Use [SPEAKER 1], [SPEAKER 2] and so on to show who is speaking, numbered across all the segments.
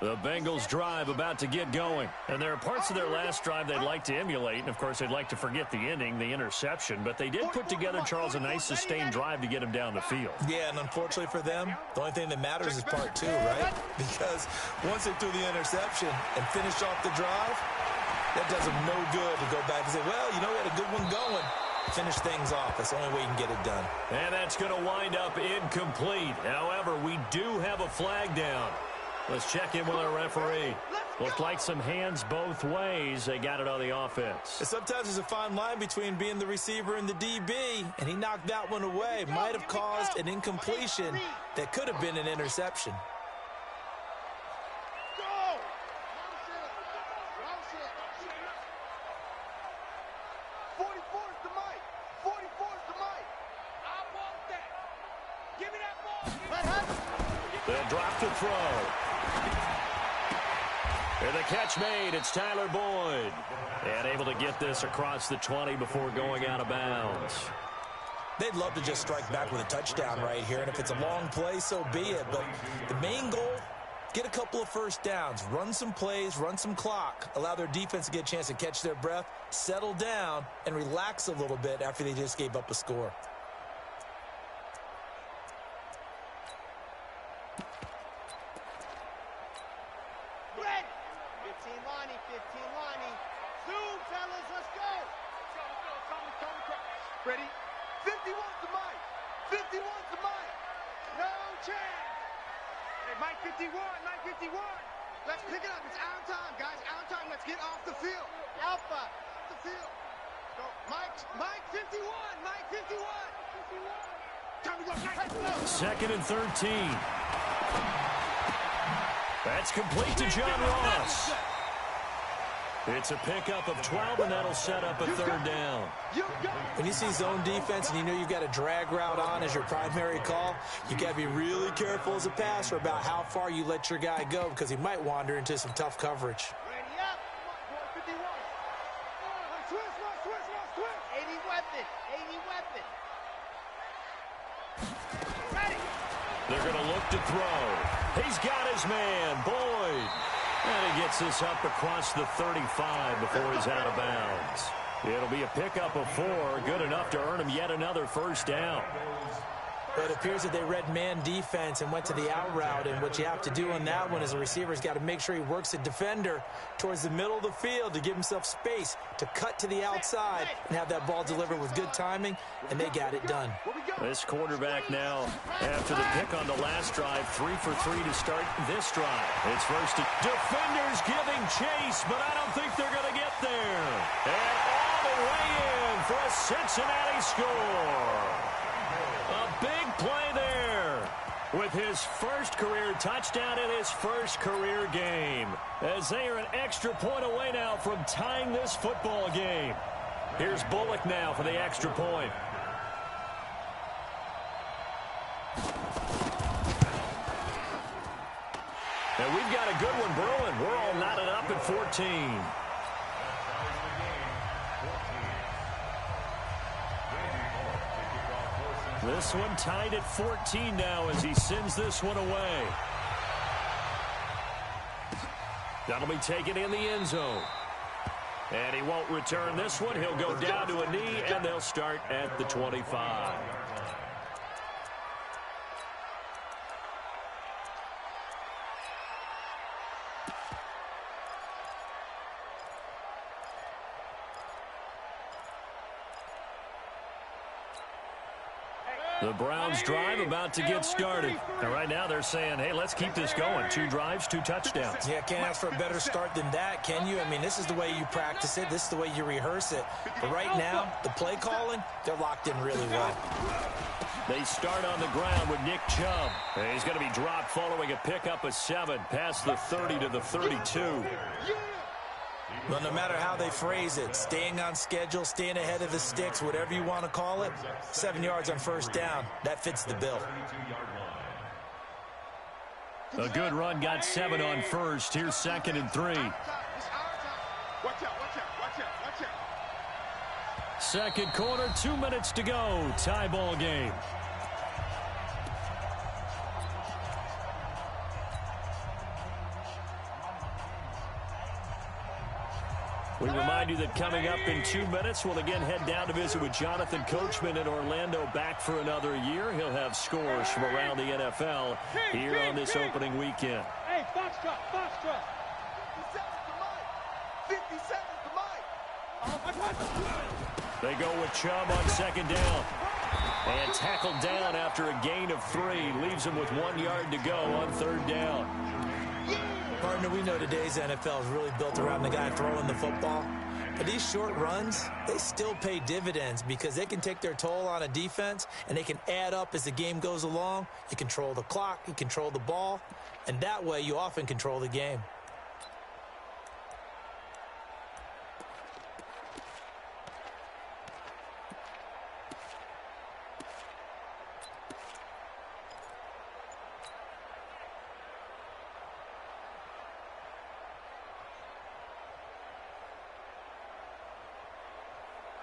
[SPEAKER 1] The Bengals drive about to get going. And there are parts of their last drive they'd like to emulate. And, of course, they'd like to forget the ending, the interception. But they did put together, Charles, a nice sustained drive to get him down the field.
[SPEAKER 2] Yeah, and unfortunately for them, the only thing that matters is part two, right? Because once they threw the interception and finished off the drive, that does them no good to go back and say, well, you know, we had a good one going. Finish things off. That's the only way you can get it done.
[SPEAKER 1] And that's going to wind up incomplete. However, we do have a flag down. Let's check in with our referee. Looked like some hands both ways. They got it on the offense.
[SPEAKER 2] And sometimes there's a fine line between being the receiver and the DB, and he knocked that one away. Might have caused an incompletion that could have been an interception.
[SPEAKER 1] They'll drop to throw. And the catch made. It's Tyler Boyd. And able to get this across the 20 before going out of bounds.
[SPEAKER 2] They'd love to just strike back with a touchdown right here. And if it's a long play, so be it. But the main goal, get a couple of first downs. Run some plays, run some clock. Allow their defense to get a chance to catch their breath, settle down, and relax a little bit after they just gave up a score.
[SPEAKER 3] Ready? 51 to Mike. 51 to Mike. No chance. Hey, Mike 51, Mike 51. Let's pick it up. It's out time, guys. Out time. Let's get off the field. Alpha. Off the field. Go. Mike 51. Mike 51. 51. Time to go. Nice.
[SPEAKER 1] Second and 13. That's complete to John Ross. It's a pickup of 12, and that'll set up a third down.
[SPEAKER 2] When you see zone defense and you know you've got a drag route on as your primary call, you got to be really careful as a passer about how far you let your guy go because he might wander into some tough coverage.
[SPEAKER 3] Ready up. Come on, 51. Twist. 80 weapon. 80 weapon. Ready.
[SPEAKER 1] They're going to look to throw. He's got his man, Boyd. And he gets this up across the 35 before he's out of bounds. It'll be a pickup of 4, good enough to earn him yet another first down.
[SPEAKER 2] But it appears that they read man defense and went to the out route, and what you have to do on that one is the receiver's got to make sure he works the defender towards the middle of the field to give himself space to cut to the outside and have that ball delivered with good timing, and they got it done.
[SPEAKER 1] This quarterback now, after the pick on the last drive, 3 for 3 to start this drive. It's first to defenders giving chase, but I don't think they're going to get there. And all the way in for a Cincinnati score. A big play there with his first career touchdown in his first career game, as they are an extra point away now from tying this football game. Here's Bullock now for the extra point. And we've got a good one brewing. We're all knotted up at 14. This one tied at 14 now as he sends this one away. That'll be taken in the end zone. And he won't return this one. He'll go down to a knee, and they'll start at the 25. The Browns drive about to get started. And right now they're saying, hey, let's keep this going. 2 drives, 2 touchdowns.
[SPEAKER 2] Yeah, can't ask for a better start than that, can you? I mean, this is the way you practice it. This is the way you rehearse it. But right now, the play calling, they're locked in really well.
[SPEAKER 1] They start on the ground with Nick Chubb. And he's going to be dropped following a pickup of 7 past the 30 to the 32.
[SPEAKER 2] Well, no matter how they phrase it, staying on schedule, staying ahead of the sticks, whatever you want to call it, 7 yards on first down, that fits the bill.
[SPEAKER 1] A good run, got 7 on first. Here's 2nd and 3.
[SPEAKER 3] Watch out.
[SPEAKER 1] Second quarter, 2 minutes to go. Tie ball game. We remind you that coming up in 2 minutes, we'll again head down to visit with Jonathan Coachman in Orlando, back for another year. He'll have scores from around the NFL here on this opening weekend.
[SPEAKER 3] Hey, foxtrot, foxtrot. 57's the mic.
[SPEAKER 1] They go with Chubb on second down. And tackled down after a gain of 3. Leaves him with 1 yard to go on third down.
[SPEAKER 2] Partner, we know today's NFL is really built around the guy throwing the football. But these short runs, they still pay dividends because they can take their toll on a defense and they can add up as the game goes along. You control the clock, you control the ball, and that way you often control the game.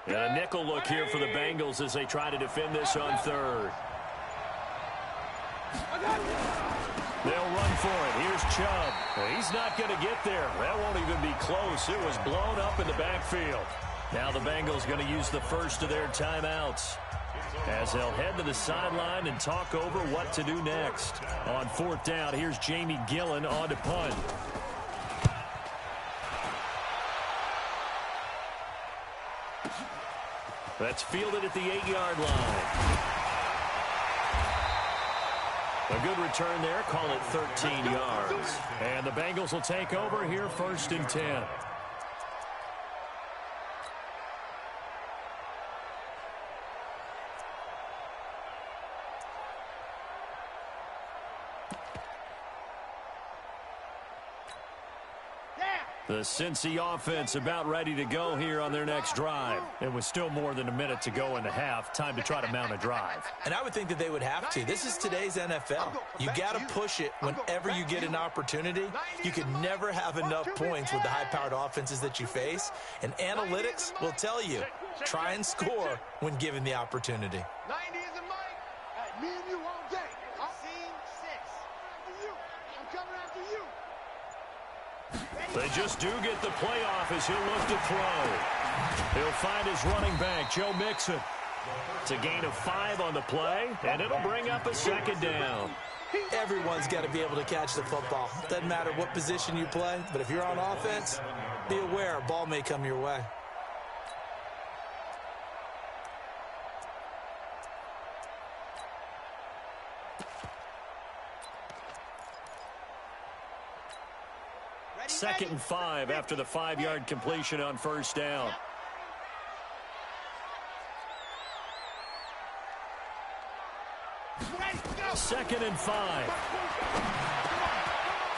[SPEAKER 1] And a nickel look here for the Bengals as they try to defend this on third. They'll run for it. Here's Chubb. He's not going to get there. That won't even be close. It was blown up in the backfield. Now the Bengals going to use the first of their timeouts as they'll head to the sideline and talk over what to do next. On fourth down, here's Jamie Gillen on to punt. That's fielded at the 8-yard line. A good return there. Call it 13 yards. And the Bengals will take over here, 1st and 10. The Cincy offense about ready to go here on their next drive. It was still more than a minute to go in the half. Time to try to mount a drive.
[SPEAKER 2] And I would think that they would have to. This is today's NFL. You got to push it whenever you get an opportunity. You can never have enough points with the high-powered offenses that you face. And analytics will tell you, try and score when given the opportunity.
[SPEAKER 3] 90 is a mic. Me and you all day. Scene 6. I'm coming after you.
[SPEAKER 1] They just do get the playoff as he'll look to throw. He'll find his running back, Joe Mixon. It's a gain of 5 on the play, and it'll bring up a second down.
[SPEAKER 2] Everyone's got to be able to catch the football. Doesn't matter what position you play, but if you're on offense, be aware a ball may come your way.
[SPEAKER 1] Second and 5 after the 5-yard completion on first down. Second and 5.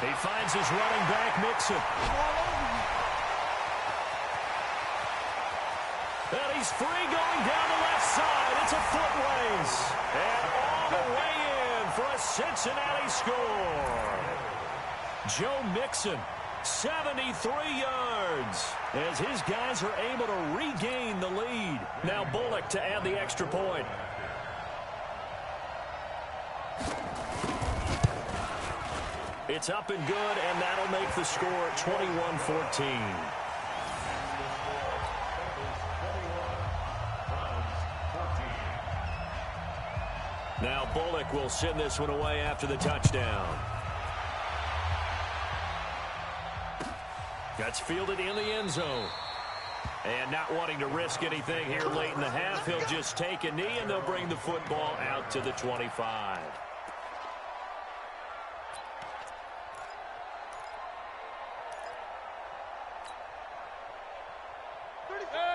[SPEAKER 1] He finds his running back, Mixon. And he's free going down the left side. It's a foot race. And all the way in for a Cincinnati score. Joe Mixon, 73 yards, as his guys are able to regain the lead. Now Bullock to add the extra point. It's up and good, and that'll make the score 21-14. Now Bullock will send this one away after the touchdown. That's fielded in the end zone. And not wanting to risk anything here late in the half, he'll just take a knee, and they'll bring the football out to the 25.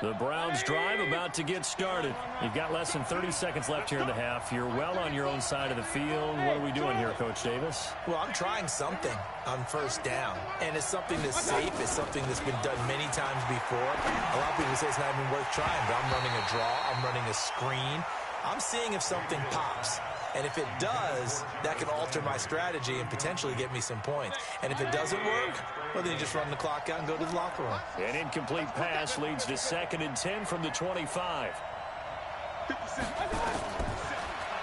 [SPEAKER 1] The Browns drive about to get started. You've got less than 30 seconds left here in the half. You're well on your own side of the field. What are we doing here, Coach Davis?
[SPEAKER 2] Well, I'm trying something on first down, and it's something that's safe. It's something that's been done many times before. A lot of people say it's not even worth trying, but I'm running a draw. I'm running a screen. I'm seeing if something pops. And if it does, that can alter my strategy and potentially get me some points. And if it doesn't work, well, then you just run the clock out and go to the locker room.
[SPEAKER 1] An incomplete pass leads to 2nd and 10 from the 25.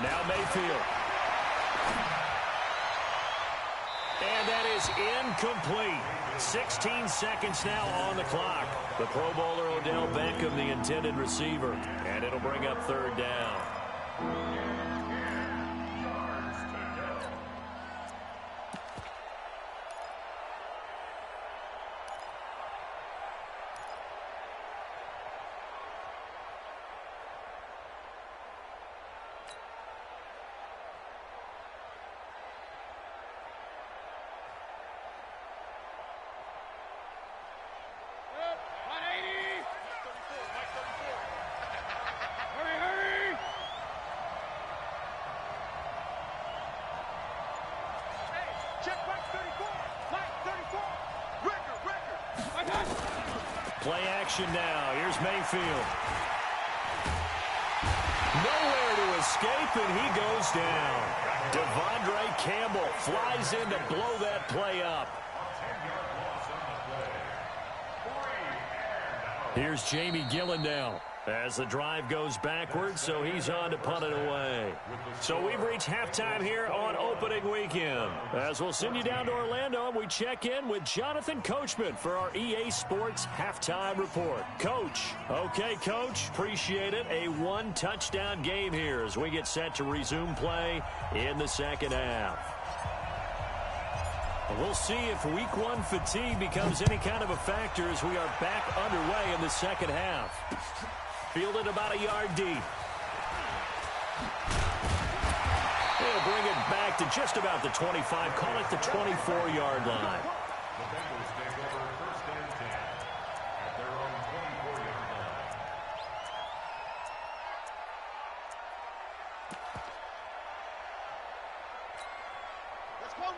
[SPEAKER 1] Now Mayfield. And that is incomplete. 16 seconds now on the clock. The Pro Bowler Odell Beckham, the intended receiver. And it'll bring up third down. Play action now. Here's Mayfield. Nowhere to escape, and he goes down. Devondre Campbell flies in to blow that play up. Here's Jamie Gillen now as the drive goes backwards, so he's on to punt it away. So we've reached halftime here on opening weekend. As we'll send you down to Orlando, and we check in with Jonathan Coachman for our EA Sports Halftime Report. Coach. Okay, Coach. Appreciate it. A one-touchdown game here as we get set to resume play in the second half. We'll see if week one fatigue becomes any kind of a factor as we are back underway in the second half. Fielded about a yard deep. They'll bring it back to just about the 25. Call it the 24-yard line.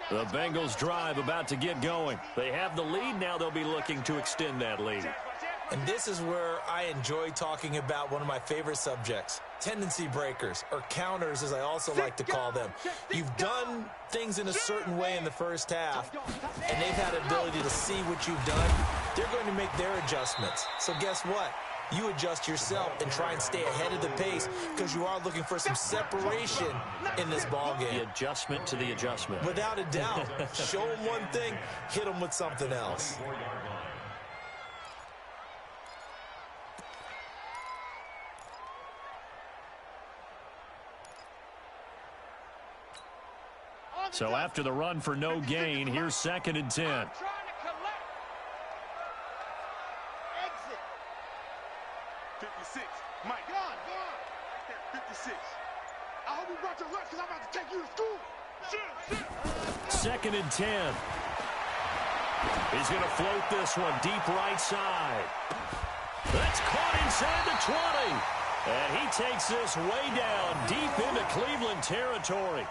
[SPEAKER 1] The Bengals drive about to get going. They have the lead. Now they'll be looking to extend that lead.
[SPEAKER 2] And this is where I enjoy talking about one of my favorite subjects, tendency breakers, or counters as I also like to call them. You've done things in a certain way in the first half, and they've had the ability to see what you've done. They're going to make their adjustments. So guess what? You adjust yourself and try and stay ahead of the pace because you are looking for some separation in this ball game.
[SPEAKER 1] The adjustment to the adjustment.
[SPEAKER 2] Without a doubt. Show them one thing, hit them with something else.
[SPEAKER 1] So after the run for no gain, here's 2nd and 10.
[SPEAKER 3] Exit. Mike, go on. Right there, 56. I hope you brought your lunch because I'm about to take you to school. Shit.
[SPEAKER 1] 2nd and 10. He's going to float this one deep right side. That's caught inside the 20. And he takes this way down deep into Cleveland territory.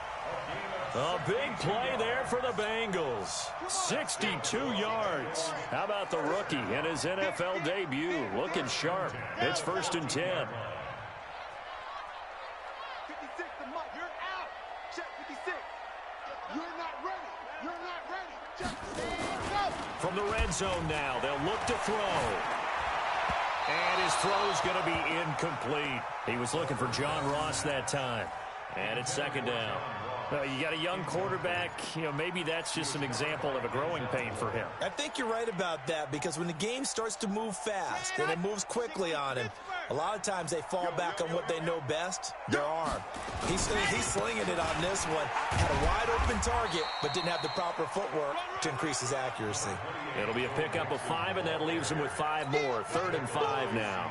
[SPEAKER 1] A big play there for the Bengals. 62 yards. How about the rookie in his NFL debut? Looking sharp. It's 1st and 10.
[SPEAKER 3] 56 to Mike. You're out. Check 56. You're not ready. You're not ready. Just go.
[SPEAKER 1] From the red zone now, they'll look to throw. And his throw's going to be incomplete. He was looking for John Ross that time. And it's 2nd down. You got a young quarterback, maybe that's just an example of a growing pain for him.
[SPEAKER 2] I think you're right about that because when the game starts to move fast and it moves quickly on him, a lot of times they fall back on what they know best, their arm. He's slinging it on this one. Had a wide open target, but didn't have the proper footwork to increase his accuracy.
[SPEAKER 1] It'll be a pickup of 5, and that leaves him with 5 more. 3rd and 5 now.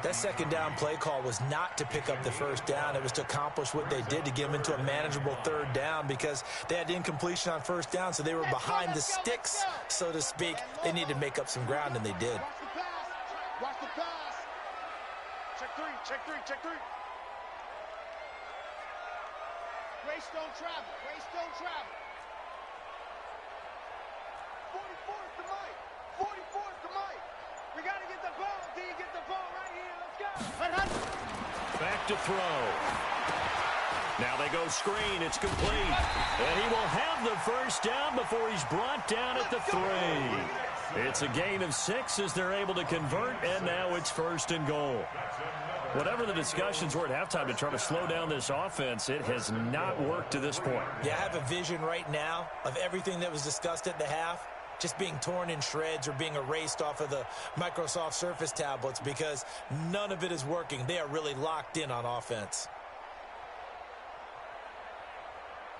[SPEAKER 2] That 2nd down play call was not to pick up the 1st down. It was to accomplish what they did to get them into a manageable 3rd down because they had incompletion on 1st down, so they were behind the sticks, so to speak. They needed to make up some ground, and they did.
[SPEAKER 3] Watch the pass. Check 3. Race don't travel. 44 is the mic. 44 is the mic. We got to get the ball. Do you get the ball right here? Let's go.
[SPEAKER 1] Back to throw. Now they go screen. It's complete. And he will have the 1st down before he's brought down at the 3. It's a gain of 6 as they're able to convert, and now it's 1st and goal. Whatever the discussions were at halftime to try to slow down this offense, it has not worked to this point.
[SPEAKER 2] Yeah, I have a vision right now of everything that was discussed at the half just being torn in shreds or being erased off of the Microsoft Surface tablets because none of it is working. They are really locked in on offense.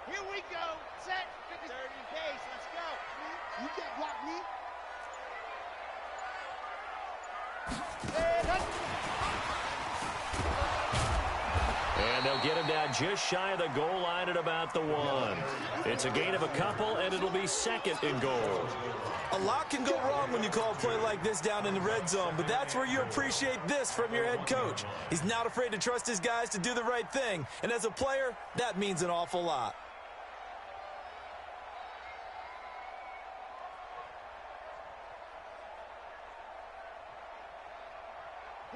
[SPEAKER 3] Here we go. Set. 30 pace. Let's go. You can't block me.
[SPEAKER 1] And they'll get him down just shy of the goal line at about the 1. It's a gain of a couple, and it'll be second and goal.
[SPEAKER 2] A lot can go wrong when you call a play like this down in the red zone, but that's where you appreciate this from your head coach. He's not afraid to trust his guys to do the right thing, and as a player, that means an awful lot.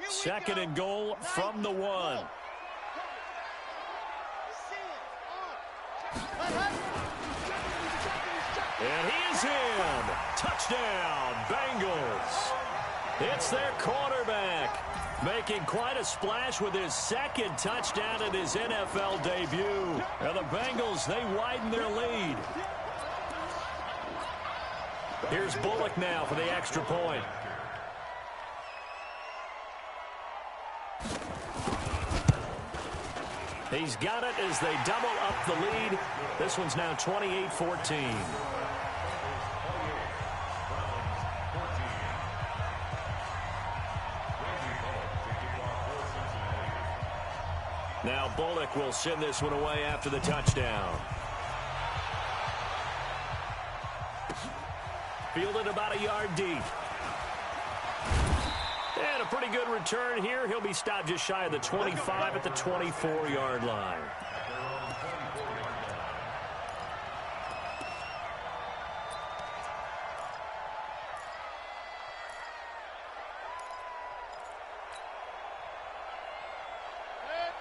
[SPEAKER 1] Second and goal from the 1. And he is in. Touchdown, Bengals. It's their quarterback, making quite a splash with his second touchdown in his NFL debut. And the Bengals, they widen their lead. Here's Bullock now for the extra point. He's got it as they double up the lead. This one's now 28-14. Now Bullock will send this one away after the touchdown. Fielded about a yard deep. And a pretty good return here. He'll be stopped just shy of the 25 at the 24-yard line.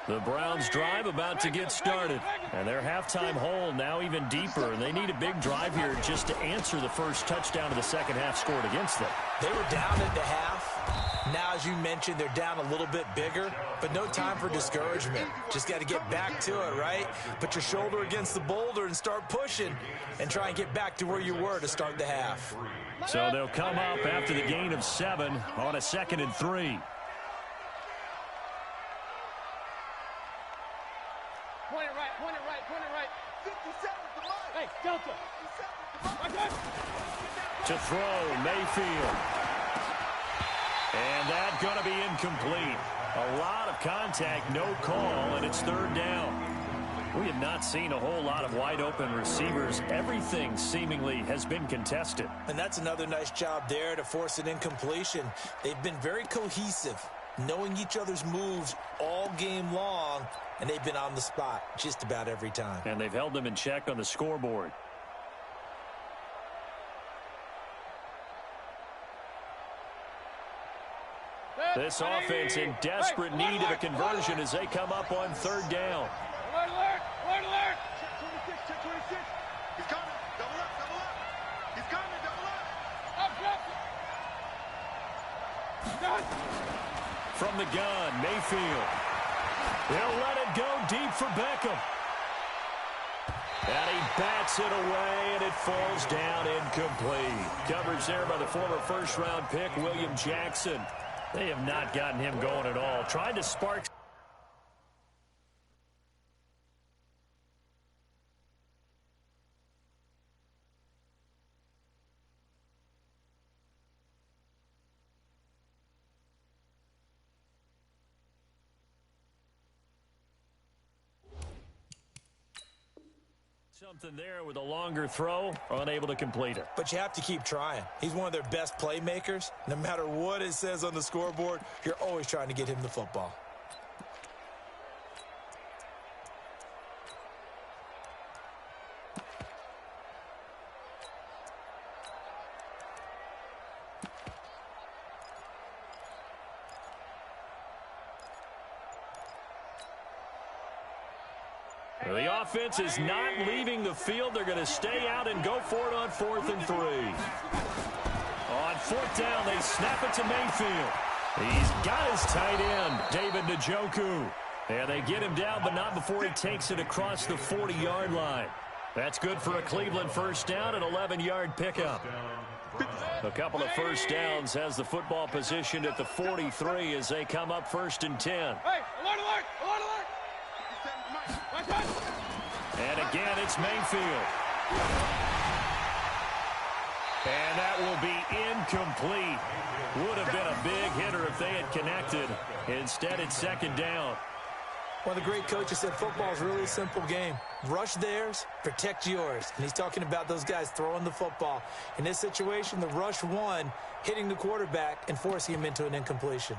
[SPEAKER 1] The Browns drive about to get started. And their halftime hole now even deeper. And they need a big drive here just to answer the first touchdown of the second half scored against them.
[SPEAKER 2] They were down at the half. Now, as you mentioned, they're down a little bit bigger, but no time for discouragement. Just got to get back to it, right? Put your shoulder against the boulder and start pushing and try and get back to where you were to start the half.
[SPEAKER 1] So they'll come up after the gain of 7 on a 2nd and 3.
[SPEAKER 3] Point it right, point it right, point it right. 57 to line. Hey, Delta. 57 to line.
[SPEAKER 1] To throw, Mayfield. And that's going to be incomplete. A lot of contact, no call, and it's 3rd down. We have not seen a whole lot of wide-open receivers. Everything seemingly has been contested.
[SPEAKER 2] And that's another nice job there to force an incompletion. They've been very cohesive, knowing each other's moves all game long, and they've been on the spot just about every time.
[SPEAKER 1] And they've held them in check on the scoreboard. This offense in desperate need of a conversion as they come up on 3rd down.
[SPEAKER 3] Alert, alert, alert, alert. Check 26, check 26. He's coming. Double up, double up. He's coming, double up. Up, up.
[SPEAKER 1] From the gun, Mayfield. They'll let it go deep for Beckham. And he bats it away, and it falls down incomplete. Coverage there by the former first-round pick, William Jackson. They have not gotten him going at all. Tried to spark. Something there with a longer throw, unable to complete it.
[SPEAKER 2] But you have to keep trying. He's one of their best playmakers. No matter what it says on the scoreboard, you're always trying to get him the football.
[SPEAKER 1] The offense is not leaving the field. They're going to stay out and go for it on 4th and 3. On 4th down, they snap it to Mayfield. He's got his tight end, David Njoku. And they get him down, but not before he takes it across the 40-yard line. That's good for a Cleveland first down, an 11-yard pickup. A couple of first downs, has the football positioned at the 43 as they come up 1st and 10.
[SPEAKER 3] Hey, alert, alert, alert, alert.
[SPEAKER 1] And again, it's Mayfield. And that will be incomplete. Would have been a big hitter if they had connected. Instead, it's 2nd down.
[SPEAKER 2] One of the great coaches said football is really a simple game. Rush theirs, protect yours. And he's talking about those guys throwing the football. In this situation, the rush won, hitting the quarterback and forcing him into an incompletion.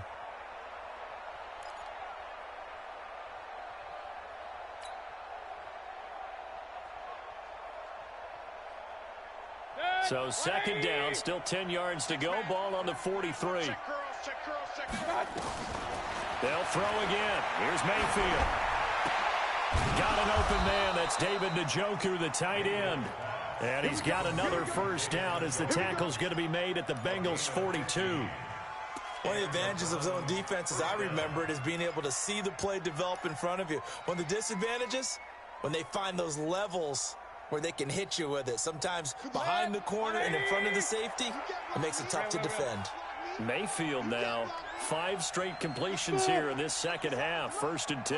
[SPEAKER 1] So 2nd down, still 10 yards to go. Ball on the 43. They'll throw again. Here's Mayfield. Got an open man. That's David Njoku, the tight end. And he's got another first down as the tackle's going to be made at the Bengals' 42.
[SPEAKER 2] One of the advantages of zone defense, as I remember it, is being able to see the play develop in front of you. One of the disadvantages, when they find those levels where they can hit you with it. Sometimes behind the corner and in front of the safety, it makes it tough to defend.
[SPEAKER 1] Mayfield now, 5 straight completions here in this second half. 1st and 10.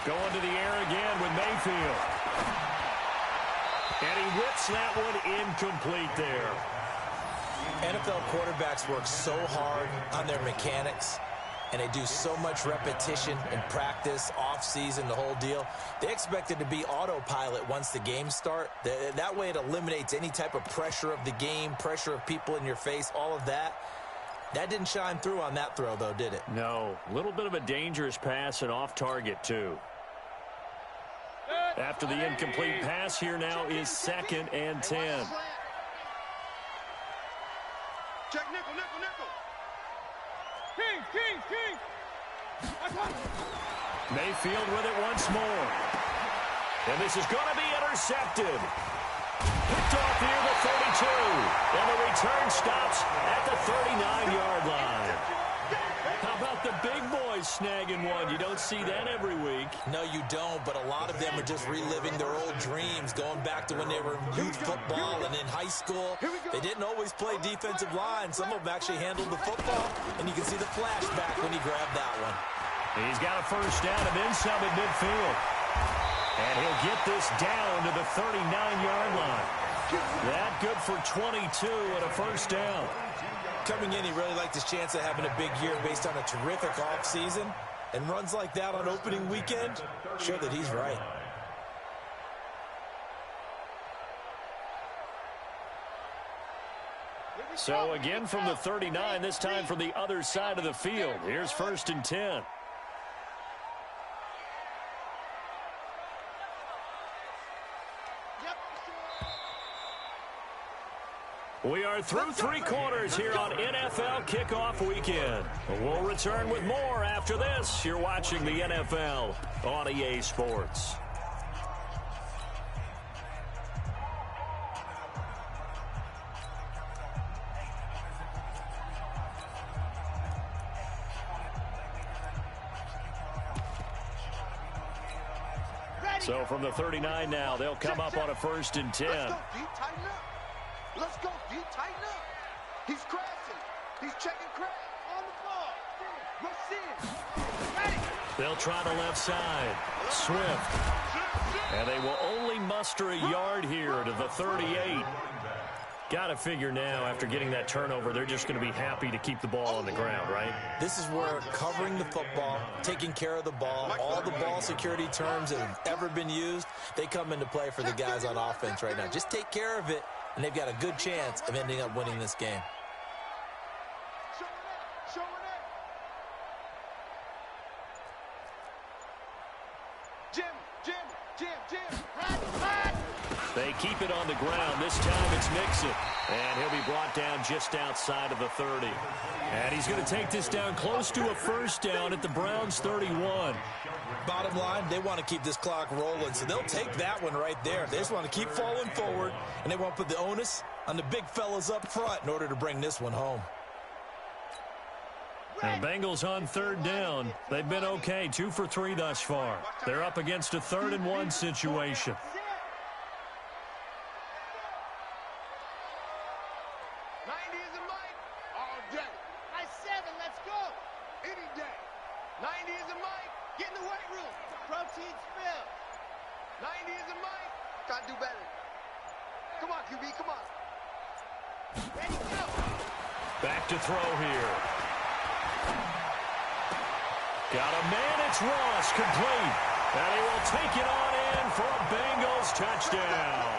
[SPEAKER 1] Going to the air again with Mayfield. And he whips that one incomplete there.
[SPEAKER 2] NFL quarterbacks work so hard on their mechanics, and they do so much repetition in practice, off-season, the whole deal. They expect it to be autopilot once the games start. That way it eliminates any type of pressure of the game, pressure of people in your face, all of that. That didn't shine through on that throw, though, did it?
[SPEAKER 1] No. A little bit of a dangerous pass and off target, too. After the incomplete pass, here now is 2nd and 10.
[SPEAKER 3] Check nickel, nickel, nickel. King.
[SPEAKER 1] Mayfield with it once more. And this is going to be intercepted. Picked off near the 32. And the return stops at the 39-yard line. How about the big boys snagging one? You don't see that every week.
[SPEAKER 2] No, you don't, but a lot of them are just reliving their old dreams, going back to when they were in youth football and in high school. They didn't always play defensive line. Some of them actually handled the football, and you can see the flashback when he grabbed that one.
[SPEAKER 1] He's got a first down and then some at midfield. And he'll get this down to the 39-yard line. That good for 22 and a first down.
[SPEAKER 2] Coming in, he really liked his chance of having a big year based on a terrific offseason. And runs like that on opening weekend show that he's right.
[SPEAKER 1] So again from the 39, this time from the other side of the field. Here's 1st and 10. We are through 3 quarters here on NFL Kickoff Weekend. We'll return with more after this. You're watching the NFL on EA Sports. So from the 39 now, they'll come up on a 1st and 10.
[SPEAKER 3] Let's go, D. Tighten up. Let's go, D. Tighten up. He's crashing. He's checking crash. On the ball. Rush in. Ready.
[SPEAKER 1] They'll try the left side. Swift. And they will only muster a yard here to the 38. Got to figure now, after getting that turnover, they're just going to be happy to keep the ball on the ground, right?
[SPEAKER 2] This is where covering the football, taking care of the ball, all the ball security terms that have ever been used, they come into play for the guys on offense right now. Just take care of it, and they've got a good chance of ending up winning this game.
[SPEAKER 1] They keep it on the ground. This time it's Mixon. And he'll be brought down just outside of the 30. And he's going to take this down close to a first down at the Browns' 31.
[SPEAKER 2] Bottom line, they want to keep this clock rolling, so they'll take that one right there. They just want to keep falling forward, and they want to put the onus on the big fellas up front in order to bring this one home.
[SPEAKER 1] And Bengals on 3rd down. They've been okay, 2 for 3 thus far. They're up against a 3rd and 1 situation.
[SPEAKER 3] 90 is a mic. All day. Nice 7. Let's go. Any day. 90 is a mic. Get in the weight room. Protein spill. 90 is a mic. Gotta do better. Come on, QB. Come on. Ready, go.
[SPEAKER 1] Back to throw here. Got a man. It's Ross, complete. And he will take it on in for a Bengals touchdown.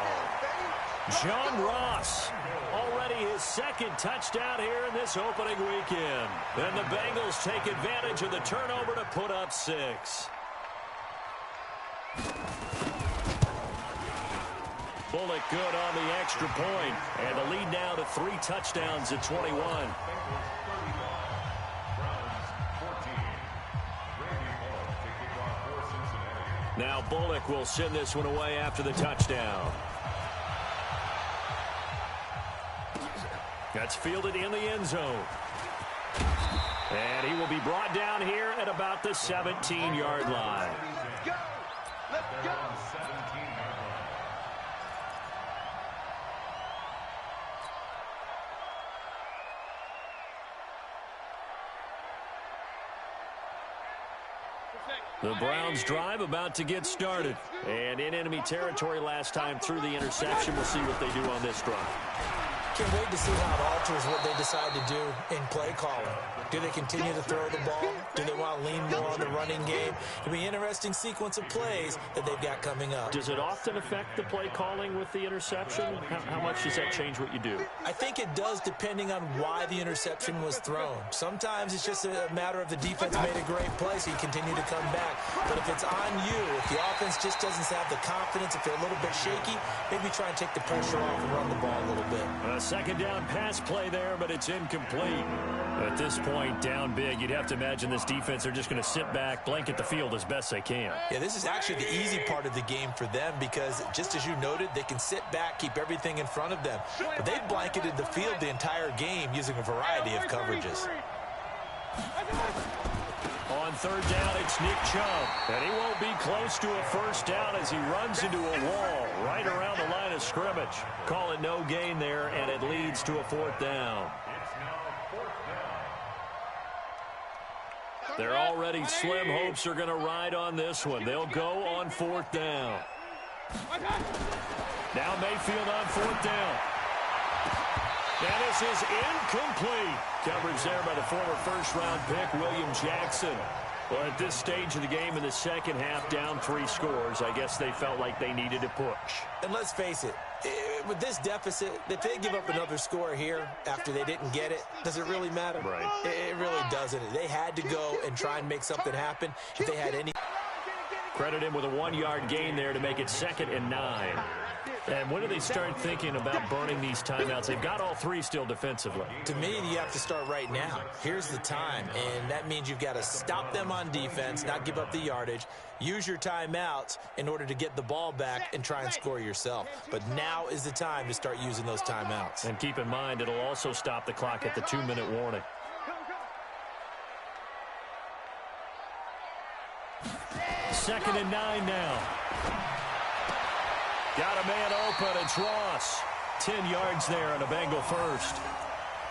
[SPEAKER 1] John Ross, already his second touchdown here in this opening weekend. And the Bengals take advantage of the turnover to put up 6. Bullock good on the extra point. And the lead now to 3 touchdowns at 21. Now Bullock will send this one away after the touchdown. That's fielded in the end zone. And he will be brought down here at about the 17-yard line.
[SPEAKER 3] Go. Let's go.
[SPEAKER 1] The Browns drive about to get started. And in enemy territory last time through the interception. We'll see what they do on this drive.
[SPEAKER 2] Can't wait to see how it alters what they decide to do in play calling. Do they continue to throw the ball? Do they want to lean more on the running game? It'll be an interesting sequence of plays that they've got coming up.
[SPEAKER 1] Does it often affect the play calling with the interception? How much does that change what you do?
[SPEAKER 2] I think it does depending on why the interception was thrown. Sometimes it's just a matter of the defense made a great play, so you continue to come back. But if it's on you, if the offense just doesn't have the confidence, if they're a little bit shaky, maybe try and take the pressure off and run the ball a little bit.
[SPEAKER 1] A second down pass play there, but it's incomplete. At this point, down big, you'd have to imagine this defense are just going to sit back, blanket the field as best they can.
[SPEAKER 2] Yeah, this is actually the easy part of the game for them because, just as you noted, they can sit back, keep everything in front of them. But they've blanketed the field the entire game using a variety of coverages.
[SPEAKER 1] On third down, it's Nick Chubb. And he won't be close to a first down as he runs into a wall right around the line of scrimmage. Call it no gain there, and it leads to a 4th down. Their already slim hopes are going to ride on this one. They'll go on 4th down. Now Mayfield on 4th down. And this is incomplete. Coverage there by the former first-round pick, William Jackson. Well, at this stage of the game in the second half, down 3 scores, I guess they felt like they needed to push.
[SPEAKER 2] And let's face it, with this deficit, if they give up another score here after they didn't get it, does it really matter?
[SPEAKER 1] Right.
[SPEAKER 2] It really doesn't. They had to go and try and make something happen if they had any.
[SPEAKER 1] Credit him with a 1-yard gain there to make it 2nd and 9. And when do they start thinking about burning these timeouts? They've got all 3 still defensively.
[SPEAKER 2] To me, you have to start right now. Here's the time, and that means you've got to stop them on defense, not give up the yardage, use your timeouts in order to get the ball back and try and score yourself. But now is the time to start using those timeouts.
[SPEAKER 1] And keep in mind, it'll also stop the clock at the 2-minute warning. Second and 9 now. Got a man open. It's Ross. 10 yards there and a Bengal first.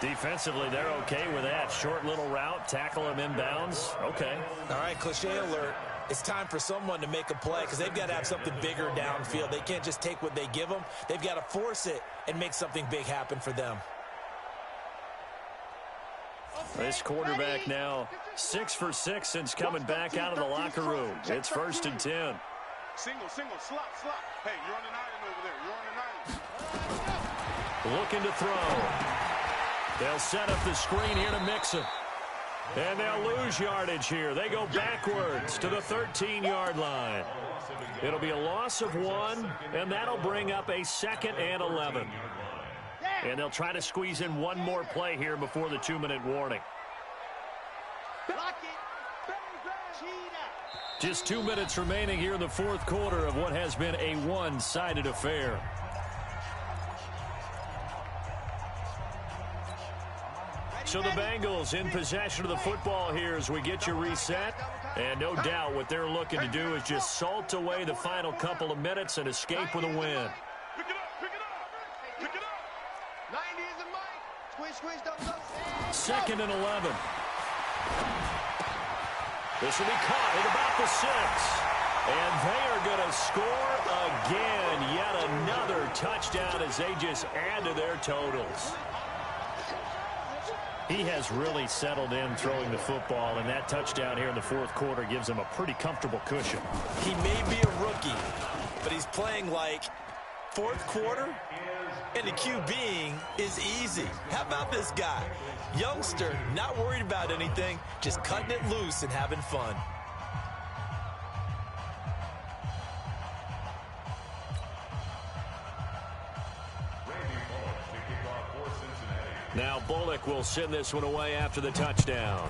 [SPEAKER 1] Defensively, they're okay with that. Short little route, tackle him inbounds. Okay.
[SPEAKER 2] All right, cliche alert. It's time for someone to make a play because they've got to have something bigger downfield. They can't just take what they give them. They've got to force it and make something big happen for them.
[SPEAKER 1] This quarterback now 6 for 6 since coming back out of the locker room. It's 1st and 10.
[SPEAKER 3] Single, slop. Hey, you're on the 9 over there. You're on the 9.
[SPEAKER 1] Looking to throw. They'll set up the screen here to Mixon. And they'll lose yardage here. They go backwards to the 13-yard line. It'll be a loss of 1, and that'll bring up a 2nd and 11. And they'll try to squeeze in one more play here before the 2-minute warning. Just 2 minutes remaining here in the 4th quarter of what has been a one-sided affair. So the Bengals in possession of the football here as we get you reset. And no doubt what they're looking to do is just salt away the final couple of minutes and escape with a win.
[SPEAKER 3] Pick it up. 90 is a mic.
[SPEAKER 1] 2nd and 11. This will be caught at about the 6. And they are going to score again. Yet another touchdown as they just add to their totals. He has really settled in throwing the football, and that touchdown here in the 4th quarter gives him a pretty comfortable cushion.
[SPEAKER 2] He may be a rookie, but he's playing like 4th quarter, and the QBing is easy. How about this guy? Youngster, not worried about anything, just cutting it loose and having fun.
[SPEAKER 1] Now Bullock will send this one away after the touchdown.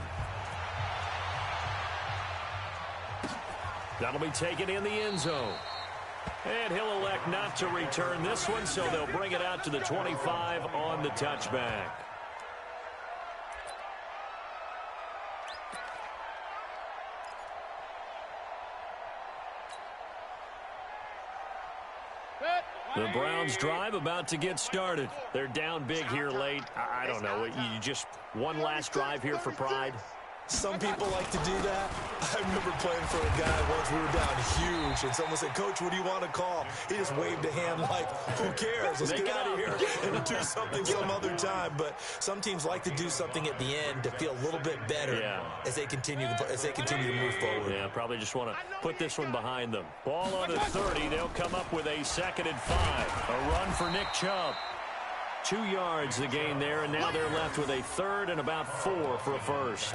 [SPEAKER 1] That'll be taken in the end zone. And he'll elect not to return this one, so they'll bring it out to the 25 on the touchback. The Browns drive about to get started. They're down big here late. I don't know. You just one last drive here for pride?
[SPEAKER 2] Some people like to do that. I remember playing for a guy once. We were down huge, and someone said, "Coach, what do you want to call?" He just waved a hand like, "Who cares? Let's get out of here and do something some other time." But some teams like to do something at the end to feel a little bit better as they continue to move forward.
[SPEAKER 1] Yeah, probably just want to put this one behind them. Ball on the 30. They'll come up with a 2nd and 5. A run for Nick Chubb. 2 yards the gain there, and now they're left with a 3rd and about 4 for a first.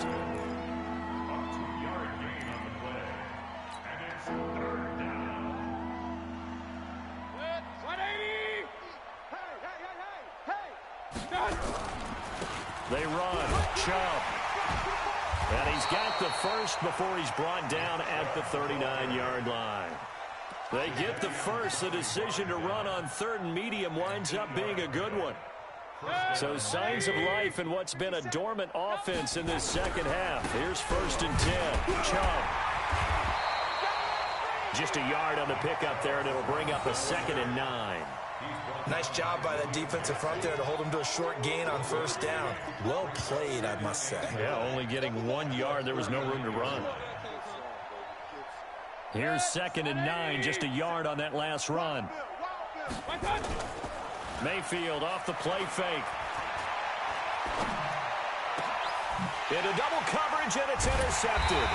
[SPEAKER 1] They run. Chubb. And he's got the first before he's brought down at the 39-yard line. They get the first. The decision to run on 3rd and medium winds up being a good one. So signs of life in what's been a dormant offense in this 2nd half. Here's 1st and 10. Chubb. Just a yard on the pickup there, and it'll bring up a 2nd and 9.
[SPEAKER 2] Nice job by the defensive front there to hold him to a short gain on 1st down. Well played, I must say.
[SPEAKER 1] Yeah, only getting 1 yard. There was no room to run. Here's 2nd and 9, just a yard on that last run. Mayfield off the play fake. Into double coverage, and it's intercepted.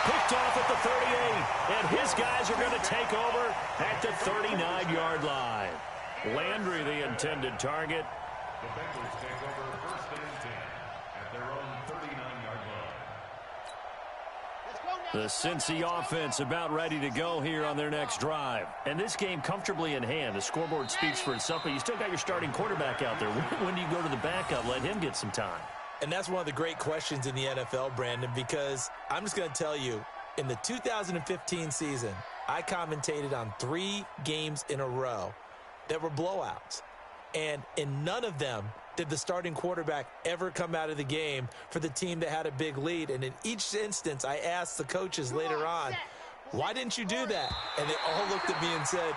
[SPEAKER 1] Picked off at the 38, and his guys are going to take over at the 39-yard line. Landry, the intended target.
[SPEAKER 4] The Bengals take over 1st and 10 at their own 39-yard line.
[SPEAKER 1] The Cincy offense about ready to go here on their next drive. And this game comfortably in hand. The scoreboard speaks for itself, but you still got your starting quarterback out there. When do you go to the backup? Let him get some time.
[SPEAKER 2] And that's one of the great questions in the NFL, Brandon, because I'm just going to tell you, in the 2015 season, I commentated on 3 games in a row that were blowouts. And in none of them did the starting quarterback ever come out of the game for the team that had a big lead. And in each instance, I asked the coaches later on, why didn't you do that? And they all looked at me and said,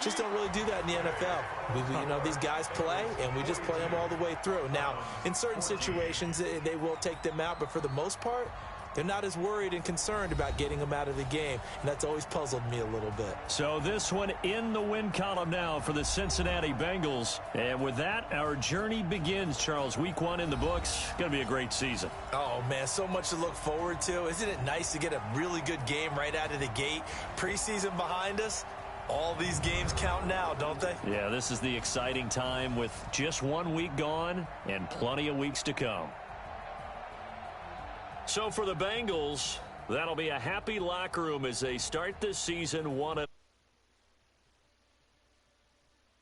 [SPEAKER 2] just don't really do that in the NFL. You know, these guys play, and we just play them all the way through. Now, in certain situations, they will take them out, but for the most part, they're not as worried and concerned about getting them out of the game, and that's always puzzled me a little bit.
[SPEAKER 1] So this one in the win column now for the Cincinnati Bengals. And with that, our journey begins, Charles. Week 1 in the books. Going to be a great season.
[SPEAKER 2] Oh, man, so much to look forward to. Isn't it nice to get a really good game right out of the gate? Preseason behind us. All these games count now, don't they?
[SPEAKER 1] Yeah, this is the exciting time with just 1 week gone and plenty of weeks to come. So for the Bengals, that'll be a happy locker room as they start this season 1-0.